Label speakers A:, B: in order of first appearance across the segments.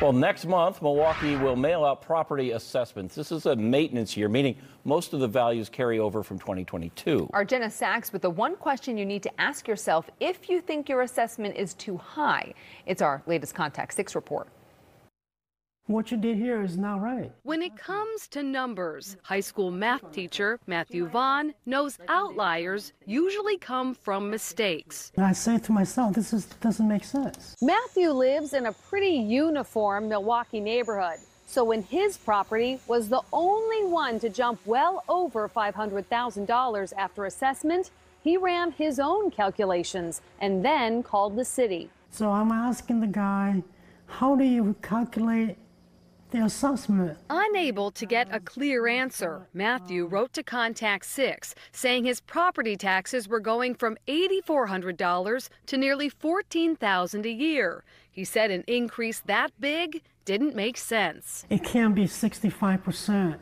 A: Well, next month, Milwaukee will mail out property assessments. This is a maintenance year, meaning most of the values carry over from 2022.
B: Our Jenna Sachs with the one question you need to ask yourself if you think your assessment is too high. It's our latest Contact 6 report.
C: What you did here is not right.
D: When it comes to numbers, high school math teacher Matthew Vaughn knows outliers usually come from mistakes.
C: And I say to myself, doesn't make sense.
D: Matthew lives in a pretty uniform Milwaukee neighborhood. So when his property was the only one to jump well over $500,000 after assessment, he ran his own calculations and then called the city.
C: So I'm asking the guy, how do you calculate the assessment?
D: Unable to get a clear answer, Matthew wrote to Contact 6 saying his property taxes were going from $8,400 to nearly $14,000 a year. He said an increase that big didn't make sense.
C: It can't be 65%.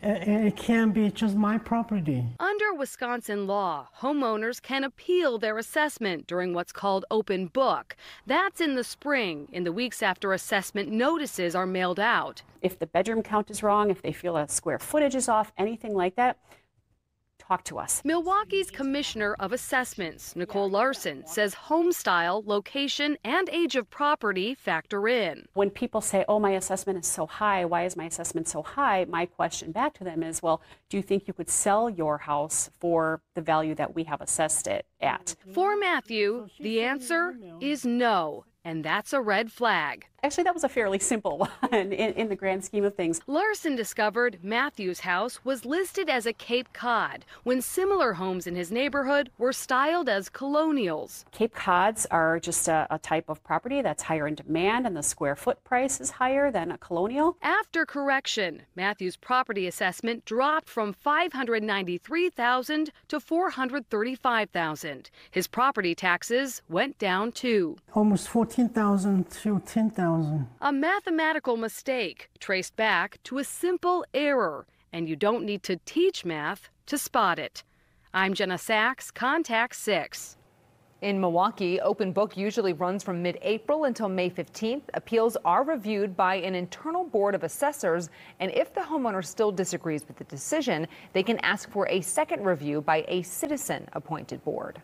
C: It can't be just my property.
D: Under Wisconsin law, homeowners can appeal their assessment during what's called open book. That's in the spring, in the weeks after assessment notices are mailed out.
E: If the bedroom count is wrong, if they feel a square footage is off, anything like that, talk to us.
D: Milwaukee's Commissioner of Assessments, Nicole Larson, says home style, location, and age of property factor in.
E: When people say, oh, my assessment is so high, why is my assessment so high? My question back to them is, well, do you think you could sell your house for the value that we have assessed it at?
D: For Matthew, the answer is no. And that's a red flag.
E: Actually, that was a fairly simple one in the grand scheme of things.
D: Larson discovered Matthew's house was listed as a Cape Cod when similar homes in his neighborhood were styled as colonials.
E: Cape Cods are just a type of property that's higher in demand, and the square foot price is higher than a colonial.
D: After correction, Matthew's property assessment dropped from $593,000 to $435,000. His property taxes went down too.
C: Almost $14,000 to $10,000.
D: A mathematical mistake traced back to a simple error, and you don't need to teach math to spot it. I'm Jenna Sachs, Contact 6.
B: In Milwaukee, open book usually runs from mid-April until May 15th. Appeals are reviewed by an internal board of assessors, and if the homeowner still disagrees with the decision, they can ask for a second review by a citizen-appointed board.